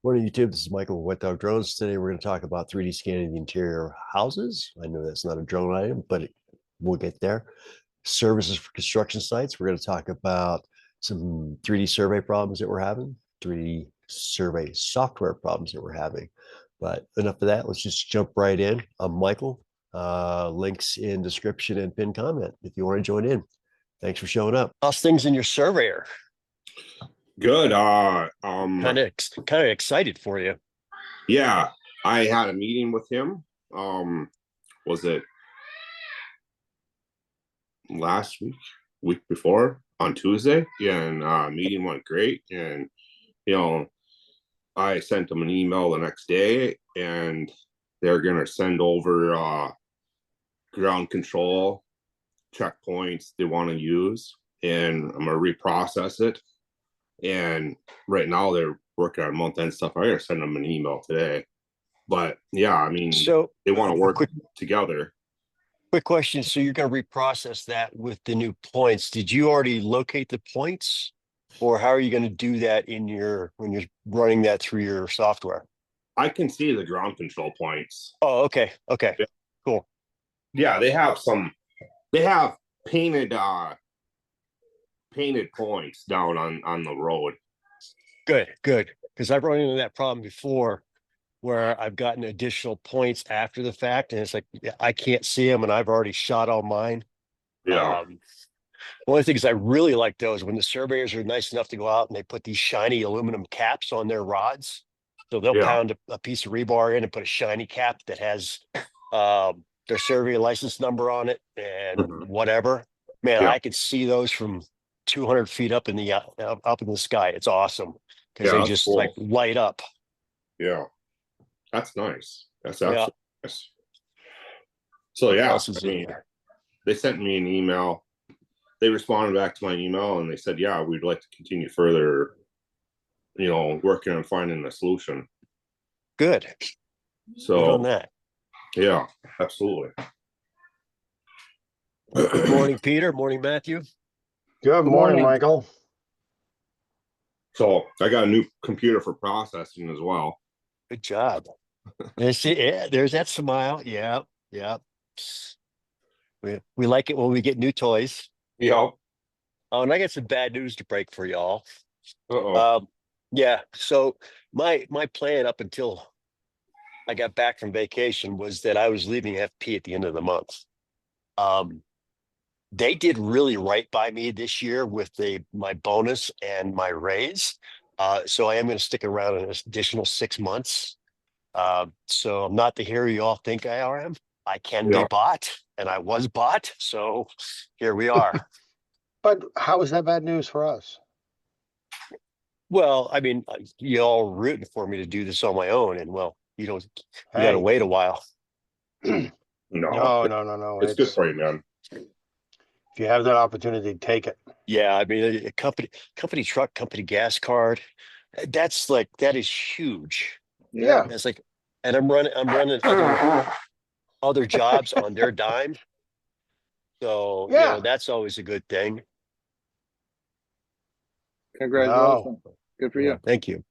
Morning, YouTube. This is Michael with Wet Dog Drones. Today, we're going to talk about 3D scanning the interior houses. I know that's not a drone item, but we'll get there. Services for construction sites. We're going to talk about some 3D survey problems that we're having, 3D survey software problems that we're having. But enough of that. Let's just jump right in. I'm Michael. Links in description and pinned comment if you want to join in. Thanks for showing up. How's things in your surveyor? Good. Kind of excited for you. Yeah, I had a meeting with him. Was it last week before on Tuesday? Yeah, and meeting went great. And you know, I sent them an email the next day, and they're gonna send over ground control checkpoints they want to use, and I'm gonna reprocess it. And right now they're working on month-end stuff. I gotta send them an email today. But yeah, I mean, So they want to work together. quick question. So you're going to reprocess that with the new points. Did you already locate the points, or how are you going to do that when you're running that through your software? I can see the ground control points. Oh, okay. Okay. Yeah, Cool. yeah, they have some. They have painted painted points down on the road. Good. Good. Because I've run into that problem before where I've gotten additional points after the fact, and it's like I can't see them, and I've already shot all mine. Yeah, Um, One of the things I really like though is when the surveyors are nice enough to go out and they put these shiny aluminum caps on their rods. So they'll yeah, pound a piece of rebar in and put a shiny cap that has their survey license number on it and mhm, whatever. Man, yeah, I can see those from 200 feet up in the sky. It's awesome because yeah. they That's just like cool. light up. Yeah, that's nice. That's Yeah. actually nice. So What yeah, else is I in mean, there? they sent me an email. They responded back to my email and they said, yeah, we'd like to continue further. Working on finding a solution. Good. Good on So that. yeah, absolutely. Good morning, Peter. Morning, Matthew. Good Good morning, morning. Michael. So I got a new computer for processing as well. Good job. There's that smile. Yeah. Yeah. We like it when we get new toys. Yep. Oh, and I got some bad news to break for y'all. Uh-oh. Um, yeah. So my plan up until I got back from vacation was that I was leaving FP at the end of the month. Um, they did really right by me this year with my bonus and my raise. So I am going to stick around an additional 6 months. So I'm not the hero you all think I am. I can be Yeah. bought, and I was bought. So here we are. But how is that bad news for us? Well, I mean, you all rooting for me to do this on my own, and well, you got to Hey, wait a while. No, no. it's good It's for you, man. if you have that opportunity, take it. Yeah, I mean, a company truck, company gas card, that is huge. Yeah. It's like, and I'm running other jobs on their dime, so Yeah. that's always a good thing. No. Congratulations. Good for Yeah, you. thank you.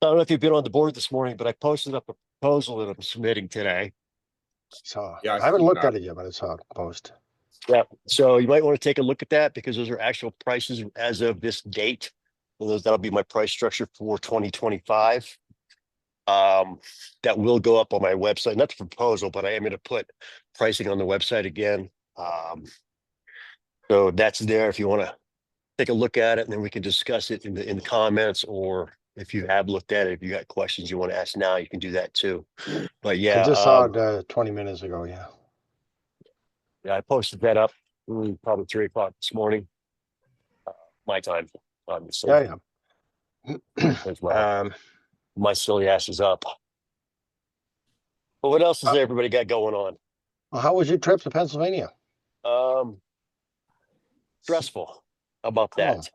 I don't know if you've been on the board this morning, but I posted up a proposal that I'm submitting today. Yeah, I I haven't see looked that. at it yet, but I saw a post. Yeah. So you might want to take a look at that because those are actual prices as of this date. And that'll be my price structure for 2025. That will go up on my website, not the proposal, but I am going to put pricing on the website again. So that's there if you want to take a look at it, and then we can discuss it in the comments, or if you have looked at it, if you got questions you want to ask now, you can do that too. But I yeah, just saw it 20 minutes ago. Yeah. yeah, I posted that up probably 3 o'clock this morning, my time, obviously, Yeah. as well. Um, My silly ass is up. But what else has everybody got going on? well, how was your trip to Pennsylvania? Um, Stressful. How about Oh, that?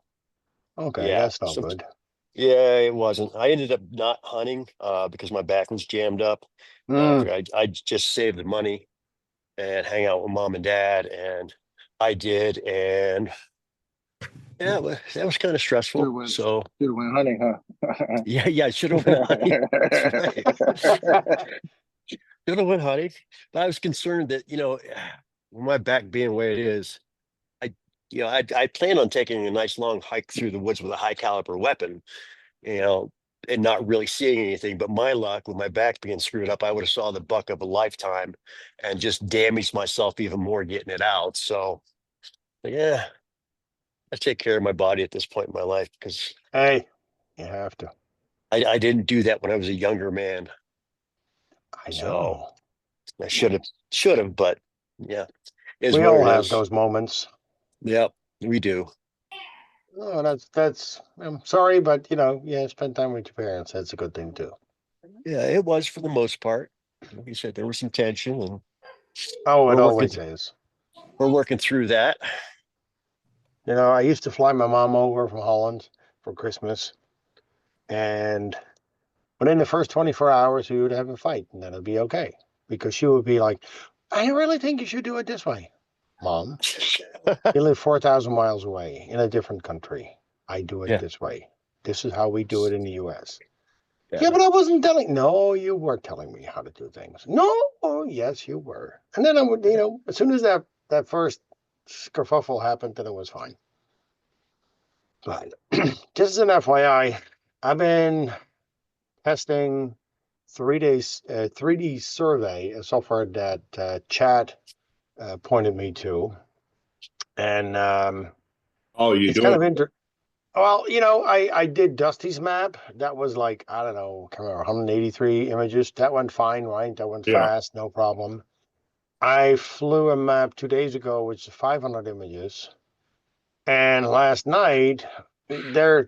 okay. Yeah. That's not good. Yeah, it wasn't. I ended up not hunting because my back was jammed up. Mm, I just save the money and hang out with mom and dad, and I did. And Yeah, that was kind of stressful. went, So should've went hunting, huh? yeah, I should have went hunting. That's right. Should have went hunting. But I was concerned that, with my back being the way it is, I, I plan on taking a nice long hike through the woods with a high caliber weapon, you know, and not really seeing anything. But my luck with my back being screwed up, I would have saw the buck of a lifetime and just damaged myself even more getting it out. So yeah, I take care of my body at this point in my life because Hey, you have to. I didn't do that when I was a younger man. I So know. I should have, but yeah, is We what all it have is. those moments. Yep, we do. Oh, that's, I'm sorry, but yeah, spend time with your parents. That's a good thing too. Yeah, it was for the most part. Like you said, there was some tension, and Oh, it we're working always is. we're working through that. I used to fly my mom over from Holland for Christmas, and within the first 24 hours, we would have a fight, and then it'd be okay. Because she would be like, I really think you should do it this way. Mom, you live 4,000 miles away in a different country. I do it Yeah, this way. This is how we do it in the US. Yeah, yeah. but I wasn't telling. No, you were telling me how to do things. No, oh, yes, you were. And then I would, as soon as that first kerfuffle happened, then it was fine. But just as an FYI, I've been testing 3D survey, a software that Chad pointed me to, and Oh, you it's kind doing? of Well, I did Dusty's map. That was like, I don't know, can't remember, 183 images. That went fine, right? That went Yeah. fast, no problem. I flew a map 2 days ago, which is 500 images. And last night, their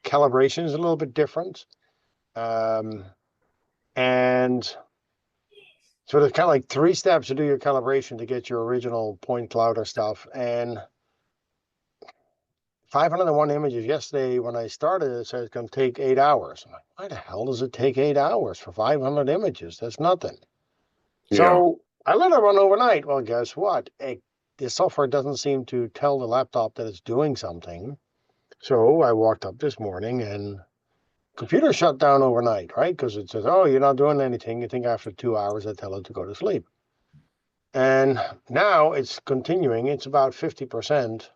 calibration is a little bit different. Um, and so there's kind of like 3 steps to do your calibration to get your original point cloud or stuff. And 501 images yesterday when I started, it said it's going to take 8 hours. I'm like, why the hell does it take 8 hours for 500 images? That's nothing. Yeah. So I let it run overnight. Well, guess what? The software doesn't seem to tell the laptop that it's doing something. So I walked up this morning and computer shut down overnight, right? Because it says, oh, you're not doing anything. You think after 2 hours, I tell it to go to sleep. And now it's continuing. It's about 50%.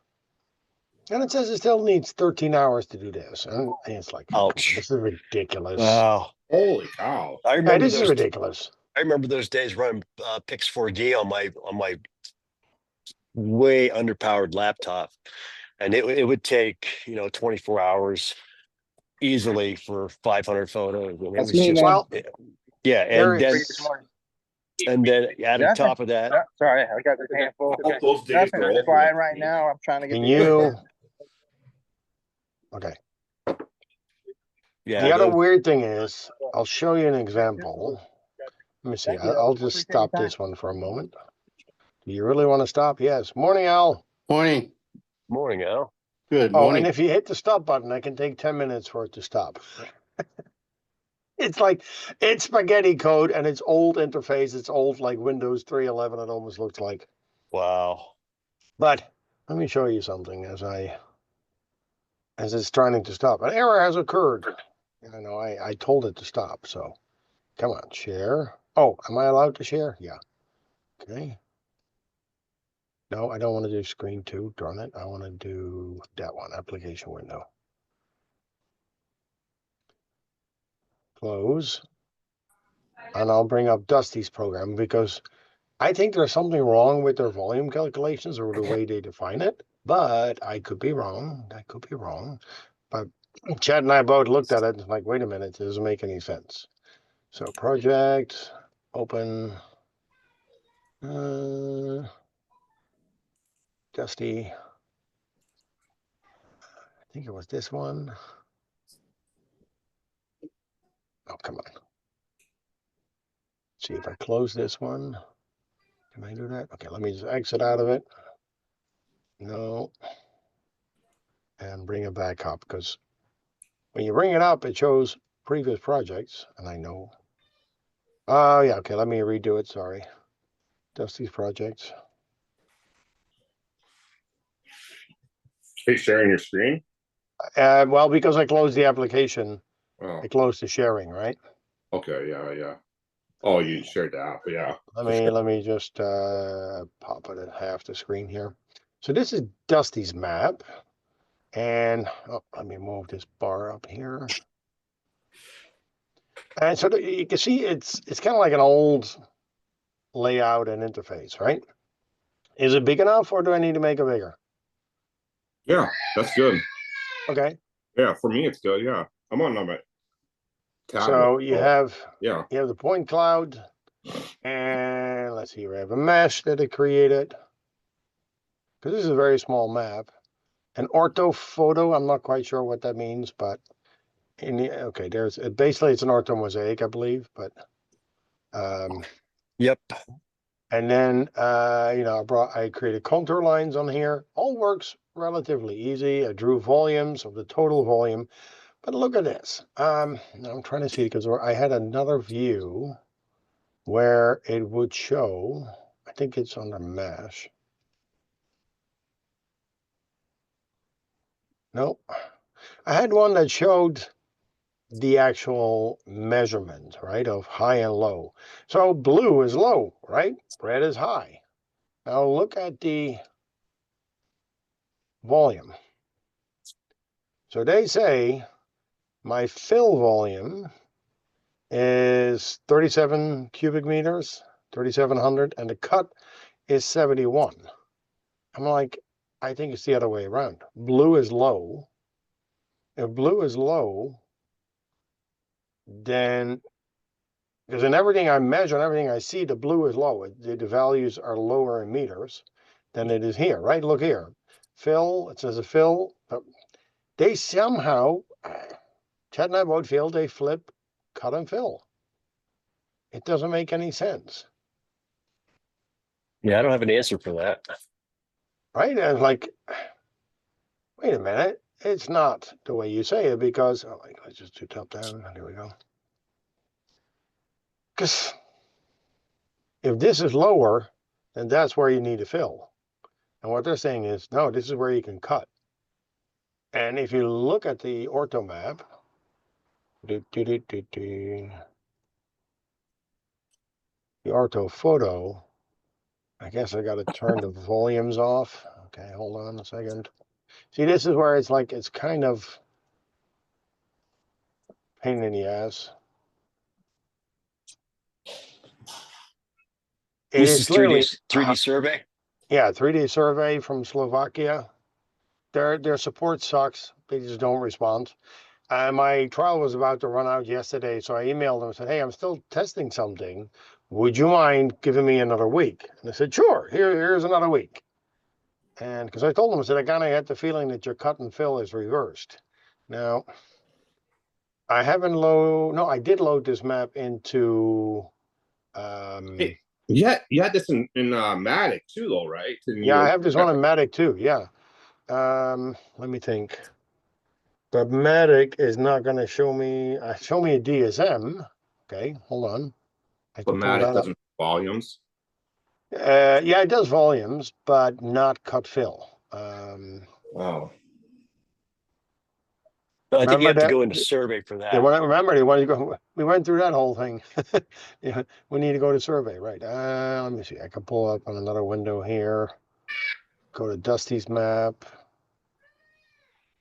And it says it still needs 13 hours to do this. And it's like, come on, Ouch. this is ridiculous. Wow. Holy cow. I Hey, remember this is those. ridiculous. I remember those days running Pix 4D on my way underpowered laptop, and it would take 24 hours easily for 500 photos, and it That's was me, just man. Well, yeah. there And then is, added Nothing. top of that, Oh, sorry, I got the handful. I hope those days Nothing. are I'm over flying with. right now. I'm trying to get can the you, okay. yeah. The other Those weird thing is, I'll show you an example. Let me see. I'll just Appreciate your stop time. this one for a moment. Do you really want to stop? Yes. Morning, Al. Morning. morning, Al. Good Oh, and morning. if you hit the stop button, I can take 10 minutes for it to stop. It's like, it's spaghetti code and it's old interface. It's old like Windows 3.11, it almost looks like. Wow. But let me show you something as it's trying to stop. An error has occurred. I know I told it to stop, so come on, share. Oh, am I allowed to share? Yeah. Okay. No, I don't want to do screen two, darn it. I want to do that one, application window. Close. And I'll bring up Dusty's program because I think there's something wrong with their volume calculations or the way they define it, but I could be wrong. I could be wrong. But Chad and I both looked at it and like, wait a minute, it doesn't make any sense. So project, open, Dusty. I think it was this one. Oh, come on. See if I close this one. Can I do that? Okay, let me just exit out of it. No. And bring it back up because when you bring it up, it shows previous projects. And I know. Oh, yeah. Okay, let me redo it. Sorry. Dusty's projects. Are you sharing your screen? Well, because I closed the application, Oh, I closed the sharing, right? okay, yeah. Oh, you shared the app, yeah. Let me just pop it at half the screen here. So this is Dusty's map. And let me move this bar up here. And so you can see it's kind of like an old layout and interface, right? Is it big enough or do I need to make it bigger? Yeah, that's good. Okay. Yeah, for me it's good. Yeah, I'm on my tablet. So Yeah, you have the point cloud, and let's see, we have a mesh that it created. Because this is a very small map. An orthophoto, I'm not quite sure what that means, but okay, there's basically it's an ortho mosaic, I believe, but Yep. and then I created contour lines on here. All works relatively easy. I drew volumes of the total volume, but look at this. Now I'm trying to see because I had another view where it would show. I think it's on the mesh. Nope. I had one that showed the actual measurement, right, of high and low. So blue is low, right? Red is high. Now look at the volume. So they say my fill volume is 37 cubic meters, 3,700, and the cut is 71. I'm like, I think it's the other way around. Blue is low. If blue is low, then because in everything I measure and everything I see, the blue is low. The values are lower in meters than it is here, right? Look here. Fill, it says a fill, but they somehow, Chad and I both feel they flip cut and fill. It doesn't make any sense. Yeah, I don't have an answer for that. Right? And like, wait a minute. It's not the way you say it because, oh, let's just do top down. There we go. Because if this is lower, then that's where you need to fill. And what they're saying is, no, this is where you can cut. And if you look at the ortho map, the ortho photo, I guess I got to turn the volumes off. Okay, hold on a second. See, this is where it's like, it's kind of pain in the ass. It This is is clearly 3D survey. yeah, 3D survey from Slovakia. Their support sucks. They just don't respond. My trial was about to run out yesterday, so I emailed them and said, "Hey, I'm still testing something. Would you mind giving me another week?" And they said, "Sure. Here's another week." And because I told them, I said, "I kind of had the feeling that your cut and fill is reversed." Now, I haven't no, I did load this map into. Hey, you had this in Matic too, though, right? Yeah, I have this one in Matic too. Yeah. Let me think. But Matic is not going to show me a DSM. Okay, hold on. I But can pull Matic that up. doesn't volumes. Yeah, it does volumes, but not cut fill. Oh, I think you Remember have to that? go into survey for Yeah, that. remember they wanted to go. We went through that whole thing. Yeah, we need to go to survey, right? Let me see. I can pull up on another window here. Go to Dusty's map.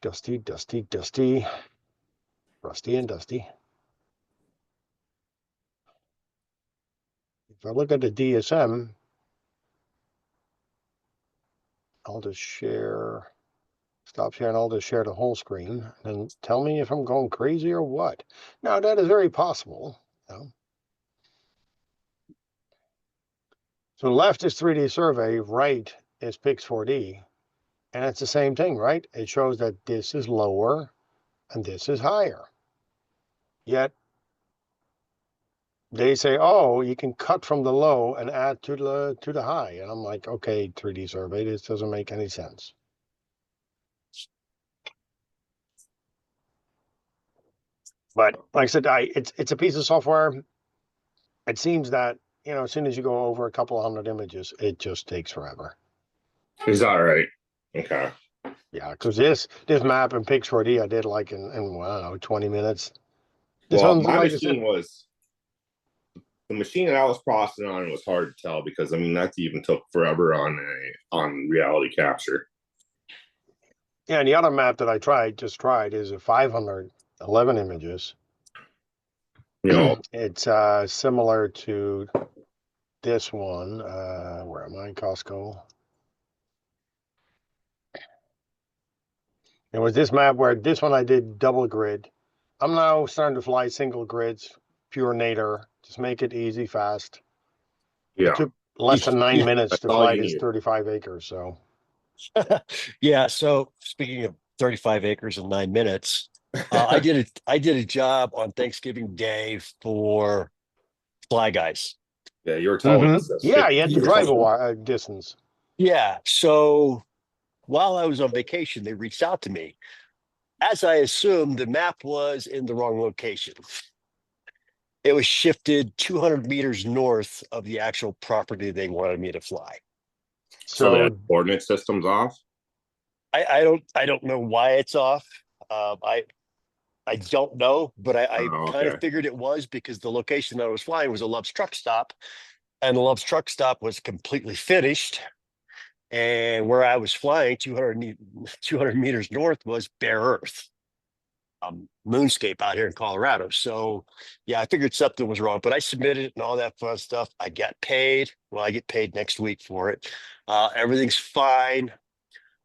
Dusty, Rusty and Dusty. If I look at the DSM, I'll just share. Stop sharing. I'll just share the whole screen and tell me if I'm going crazy or what. Now that is very possible. You know? So left is 3D survey, right is Pix4D. And it's the same thing, right? It shows that this is lower and this is higher. Yet they say, oh, you can cut from the low and add to the high. And I'm like, okay, 3D survey, this doesn't make any sense. But like I said, it's a piece of software. It seems that, as soon as you go over a couple of hundred images, it just takes forever. is that right? Okay. Yeah, because this map in Pix4D I did like in well, I don't know, 20 minutes. This Well, one's my like I said, machine was the machine that I was processing on was hard to tell because I mean that even took forever on reality capture. yeah, and the other map that I just tried is a 511 images. You know, It's similar to this one. Where am I? Costco. It was this map where this one I did double grid. I'm now starting to fly single grids, pure nadir. Just make it easy, fast. It yeah, took less than 9 minutes that's to all fly you this need. 35 acres. So Yeah. So speaking of 35 acres in 9 minutes, I did a job on Thanksgiving Day for Fly Guys. Yeah, you were telling us this. yeah, you had to drive a Yeah. distance. Yeah. So while I was on vacation, they reached out to me. As I assumed, the map was in the wrong location. It was shifted 200 meters north of the actual property they wanted me to fly. So they had So coordinate systems off. I don't know why it's off. Um, I I don't know, but I Oh, kind of okay. figured it was because the location that I was flying was a Love's truck stop, and the Love's truck stop was completely finished. And where I was flying 200 meters north was bare earth, moonscape out here in Colorado. So yeah, I figured something was wrong, but I submitted it and all that fun stuff. I got paid. Well, I get paid next week for it. Everything's fine.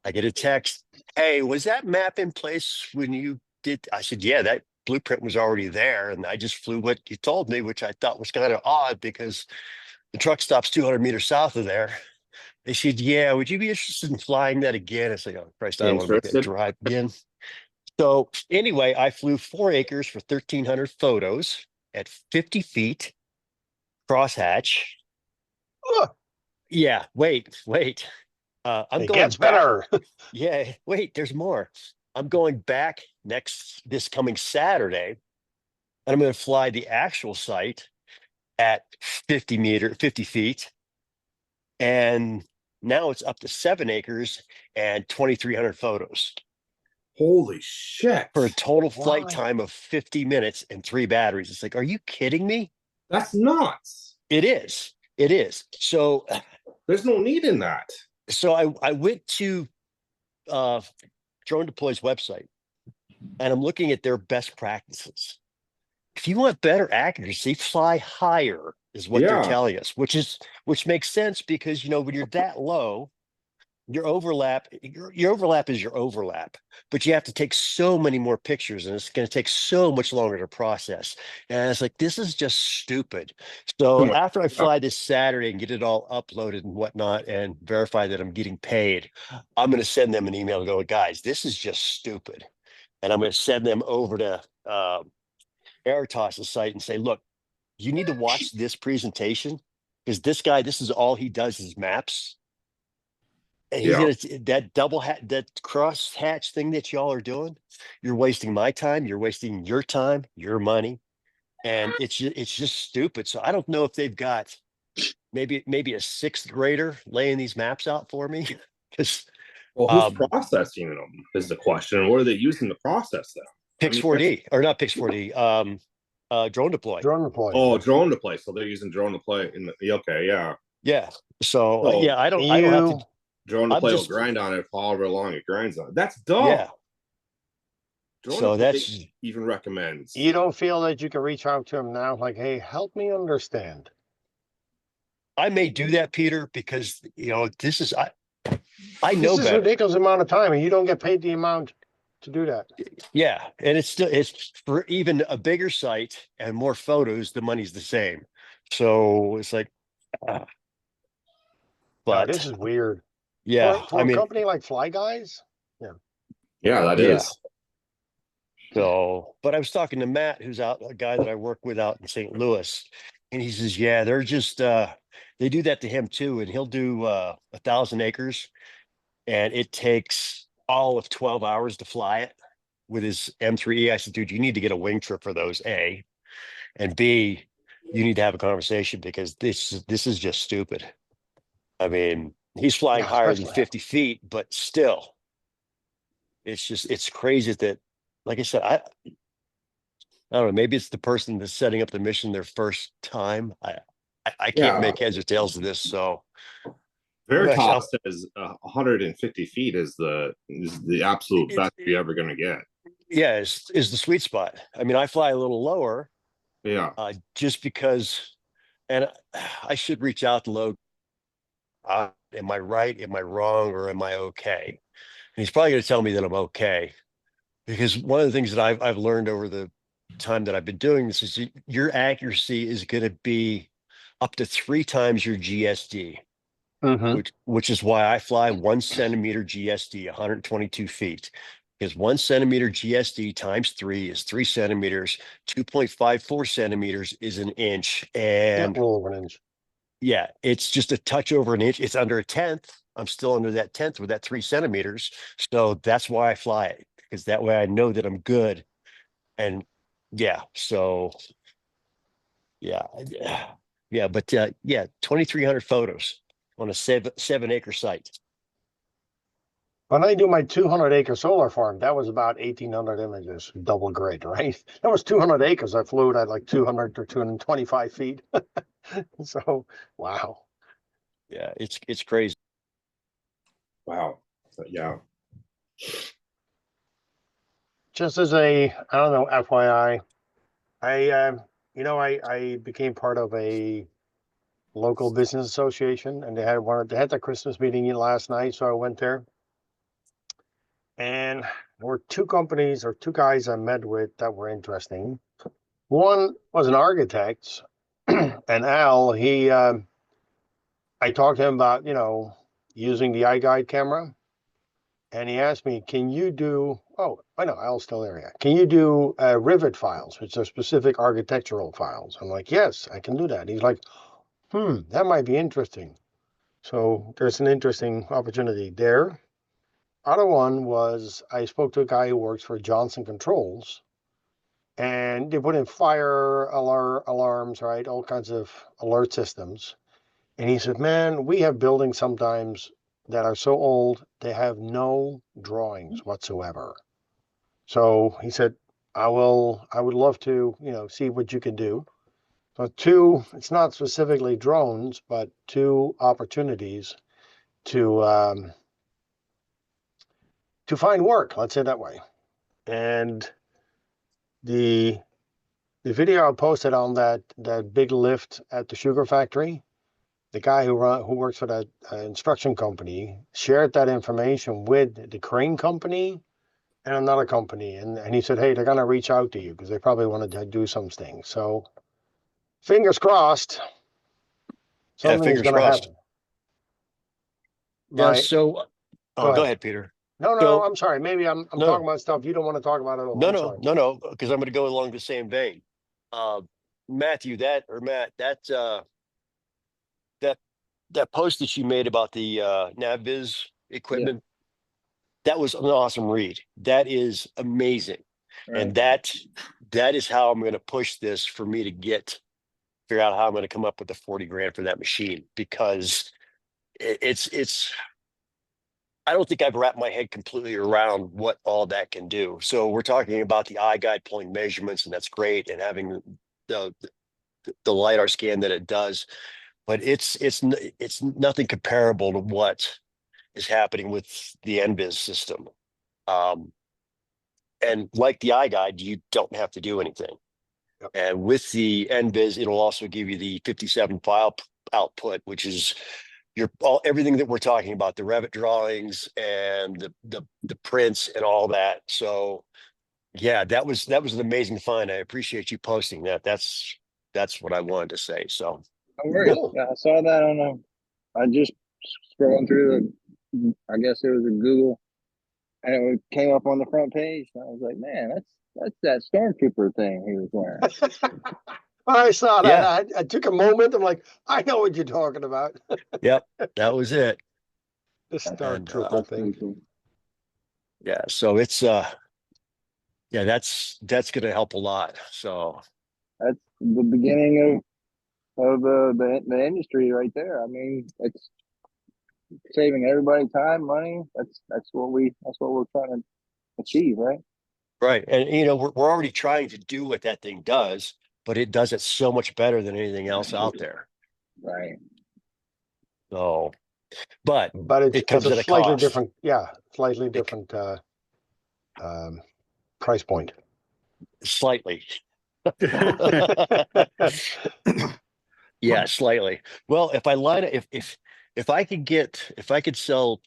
I get a text. Hey, was that map in place when you did? I said, yeah, that blueprint was already there. And I just flew what you told me, which I thought was kind of odd because the truck stops 200 meters south of there. They said, yeah, would you be interested in flying that again? I said, oh, Christ, I don't want to make that Interested? drive again. So anyway, I flew 4 acres for 1,300 photos at 50 feet, crosshatch. ugh, Yeah, wait. I'm it going gets back. better. Yeah, wait, there's more. I'm going back this coming Saturday, and I'm going to fly the actual site at 50 feet. And now it's up to 7 acres and 2,300 photos Holy shit! for a total flight Why? time of 50 minutes and 3 batteries. It's like, are you kidding me? That's nuts. It is. It is. So, There's no need in that. so I went to uh, Drone Deploy's website and I'm looking at their best practices. If you want better accuracy, fly higher is what they're Yeah. telling us, which makes sense because when you're that low, your overlap is your overlap, but you have to take so many more pictures and it's going to take so much longer to process. And it's like, this is just stupid. So after I Yeah. fly this Saturday and get it all uploaded and whatnot and verify that I'm getting paid, I'm going to send them an email and go, guys, this is just stupid. And I'm going to send them over to Airtoss's site and say, look, you need to watch this presentation because this guy, this is all he does is maps. And he's Yeah. that double hat, that cross hatch thing that y'all are doing. You're wasting my time. You're wasting your time, your money, and it's just stupid. So I don't know if they've got maybe a sixth grader laying these maps out for me because Well, who's um, processing them is the question. What are they using to process them? I Pix mean, 4D or not Pix 4D, Drone Deploy. Drone deploy. oh, drone to play. So they're using drone to play in the okay, yeah. Yeah. So So yeah, I don't have to. drone to I'm play will just grind on it however long it grinds on it. That's dumb. yeah. Drone So to play that's even recommends. You don't feel that you can reach out to him now, like, hey, help me understand. I may do that, Peter, because this is I know This is better. ridiculous amount of time, and you don't get paid the amount to do that. Yeah, and it's for even a bigger site and more photos, the money's the same. So it's like, No, but this is weird. yeah, For a company like Fly Guys, Yeah, that yeah. is. So, but I was talking to Matt, who's a guy that I work with out in St. Louis, and he says, yeah, they're just they do that to him too, and he'll do 1,000 acres, and it takes all of 12 hours to fly it with his M3E. I said, dude, you need to get a wing trip for those, A, and B, you need to have a conversation because this is just stupid. I mean, he's flying yeah, higher than especially 50 feet, but still, It's just, it's crazy that, like I said, I don't know, maybe it's the person that's setting up the mission their first time. I can't Yeah, make heads or tails of this, so. Gosh, Veritas says 150 feet is the absolute it, best you're ever gonna get. yeah, is the sweet spot. I mean, I fly a little lower, Yeah, just because, and I should reach out to Logan. Am I right? Am I wrong? Or am I okay? And he's probably going to tell me that I'm okay, because one of the things that I've learned over the time that I've been doing this is your accuracy is going to be up to 3 times your GSD, Mm-hmm. which is why I fly 1 centimeter GSD, 122 feet. Because 1 centimeter GSD times 3 is 3 centimeters, 2.54 centimeters is an inch. Yeah, And roll over an inch. yeah, it's just a touch over an inch. It's under a tenth. I'm still under that tenth with that 3 centimeters. So that's why I fly it, because that way I know that I'm good. And yeah, so yeah, yeah, but yeah, 2,300 photos on a 7 acre site. When I do my 200-acre solar farm, that was about 1,800 images, double grid, right? That was 200 acres. I flew it at like 200 or 225 feet. So, wow. Yeah, it's crazy. wow. But yeah, Just as a, I don't know, FYI, I became part of a local business association, and they had the Christmas meeting last night, so I went there. And there were two companies or two guys I met with that were interesting. One was an architect, and Al, I talked to him about, using the iGuide camera, and he asked me, "Can you do?" Oh, I know Al's still there. Yeah. Can you do Rivet files, which are specific architectural files? I'm like, yes, I can do that. He's like, that might be interesting. So there's an interesting opportunity there. Other one was I spoke to a guy who works for Johnson Controls, and they put in fire alarms, right? All kinds of alert systems. And he said, man, we have buildings sometimes that are so old, they have no drawings whatsoever. So he said, I would love to, see what you can do. So it's not specifically drones, but two opportunities to find work, let's say that way. And the the video I posted on that big lift at the sugar factory, the guy who works for that instruction company shared that information with the crane company and another company, and he said, hey, they're gonna reach out to you because they probably want to do some things. So fingers crossed, Yeah, something is fingers gonna crossed. happen. Yeah, My so Go oh, go ahead. ahead, Peter. No, So I'm sorry. Maybe I'm no, talking about stuff you don't want to talk about at all. no, I'm no, sorry. no, no, because I'm going to go along the same vein. Uh, Matthew, Matt, that that post that you made about the NavViz Yeah, equipment, that was an awesome read. That is amazing, right. and that is how I'm going to push this for me to figure out how I'm going to come up with the 40 grand for that machine, because it's I don't think I've wrapped my head completely around what all that can do. So we're talking about the iGuide pulling measurements, and that's great, and having the the lidar scan that it does, but it's nothing comparable to what is happening with the NVIS system. Um, and like the iGuide, you don't have to do anything. Yep. And with the NVIS, it'll also give you the 57 file output, which is everything that we're talking about, the Revit drawings and the prints and all that. So yeah, that was an amazing find. I appreciate you posting that. That's what I wanted to say. So No worries. Cool. Yeah, I saw that I just scrolling through I guess it was a Google, and it came up on the front page. And I was like, man, that's that stormtrooper thing he was wearing. I saw that. yeah, I took a moment. I'm like, I know what you're talking about. yep, that was it. The Star And Trooper That's thing. pretty cool. yeah, so it's yeah, that's gonna help a lot. So That's the beginning of the industry right there. I mean, it's saving everybody time, money. That's what we're trying to achieve, right? Right. And we're already trying to do what that thing does, but it does it so much better than anything else out there. Right. So, but But it's it comes a at a slightly cost. different, yeah, slightly It- different um, price point. Slightly. Yeah, slightly. Well, if I line it, if I could sell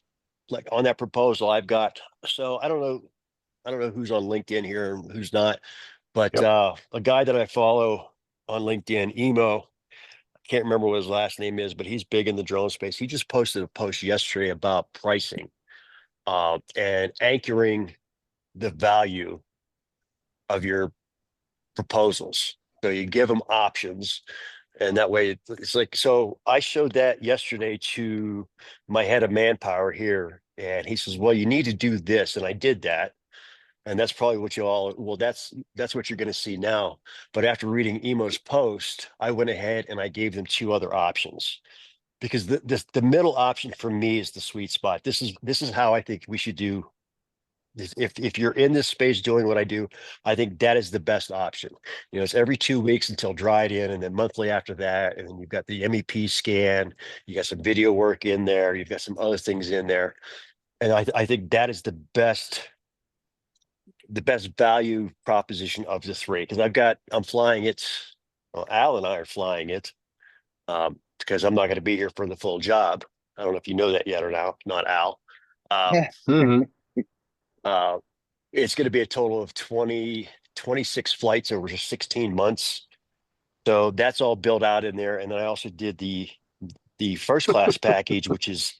like on that proposal, I've got, so I don't know who's on LinkedIn here and who's not, but Yep. a guy that I follow on LinkedIn, Emo, I can't remember what his last name is, but he's big in the drone space. He just posted a post yesterday about pricing and anchoring the value of your proposals. So you give them options, and that way it's like, so I showed that yesterday to my head of manpower here, and he says, well, you need to do this. And I did that. And that's probably what you all, well, that's what you're going to see now. But after reading Emo's post, I went ahead and I gave them two other options because the middle option for me is the sweet spot. This is how I think we should do. If you're in this space doing what I do, I think that is the best option. It's every 2 weeks until dried in, and then monthly after that. And then you've got the MEP scan, you got some video work in there, you've got some other things in there. And I think that is the best value proposition of the three because I'm flying it. Well, Al and I are flying it because I'm not going to be here for the full job. I don't know if you know that yet or not, Al. Um, Mhm. uh, it's going to be a total of 26 flights over 16 months. So that's all built out in there. And then I also did the first class package, which is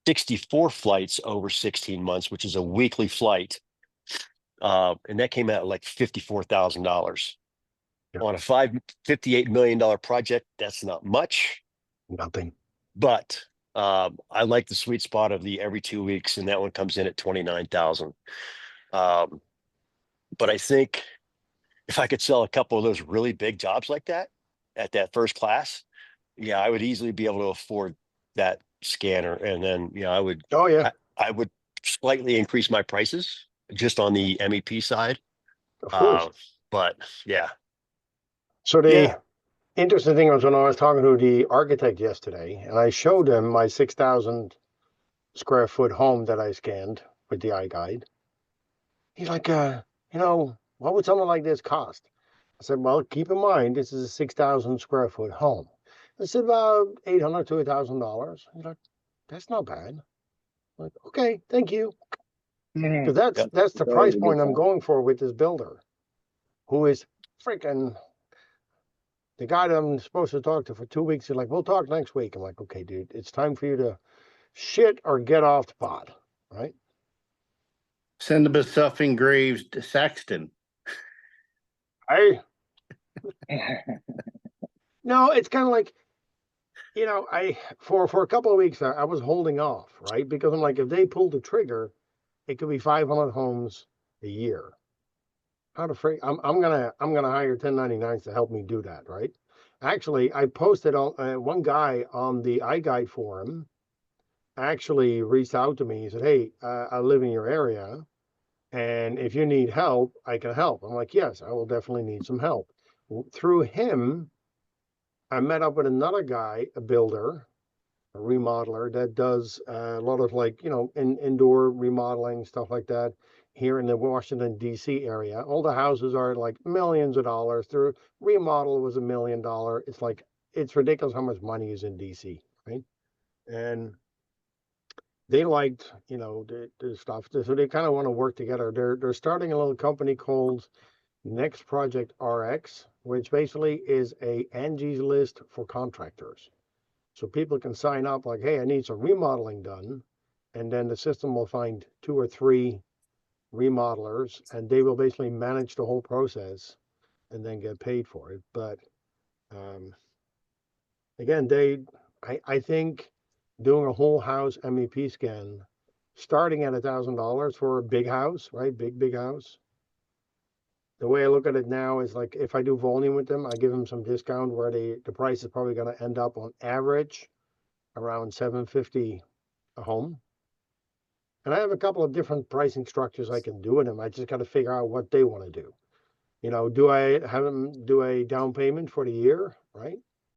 64 flights over 16 months, which is a weekly flight. And that came out like $54,000 Yeah. on a $58 million project. That's not much, Nothing. but I like the sweet spot of the every 2 weeks, and that one comes in at 29,000. But I think if I could sell a couple of those really big jobs like that at that first class, yeah, I would easily be able to afford that scanner, and then Oh yeah, I would slightly increase my prices just on the MEP side. of course. But yeah, So yeah. the interesting thing was when I was talking to the architect yesterday, and I showed him my 6,000 square foot home that I scanned with the iGuide. He's like, what would something like this cost? I said, well, keep in mind this is a 6,000 square foot home. I said about $800 to $1,000. He's like, that's not bad. I'm like, okay, thank you. Because Yep. that's the It's always price a good point I'm sign. going for with this builder, who is freaking the guy that I'm supposed to talk to for 2 weeks. He's like, we'll talk next week. I'm like, okay, dude, it's time for you to shit or get off the pot, right? Send them a stuffing Graves to Saxton. I no, it's kind of like, I for a couple of weeks I was holding off, right? Because I'm like, if they pull the trigger, it could be 500 homes a year. How to freak? I'm gonna hire 1099s to help me do that, right? Actually, I posted on one guy on the iGuide forum actually reached out to me. He said, "Hey, I live in your area, and if you need help, I can help." I'm like, "Yes, I will definitely need some help." Through him, I met up with another guy, a builder, a remodeler that does a lot of like, indoor remodeling, stuff like that here in the Washington, D.C. area. All the houses are like millions of dollars. Their remodel was $1 million. It's like, it's ridiculous how much money is in D.C., right? And they liked, the stuff. So they kind of want to work together. They're starting a little company called Next Project RX, which basically is a Angie's List for contractors. So people can sign up like, hey, I need some remodeling done. And then the system will find 2 or 3 remodelers and they will basically manage the whole process and then get paid for it. But um, again, I think doing a whole house MEP scan, starting at $1,000 for a big house, right? Big house. The way I look at it now is like if I do volume with them, I give them some discount where the price is probably going to end up on average around $750 a home. And I have a couple of different pricing structures I can do in them. I just got to figure out what they want to do. Do I have them do a down payment for the year, right?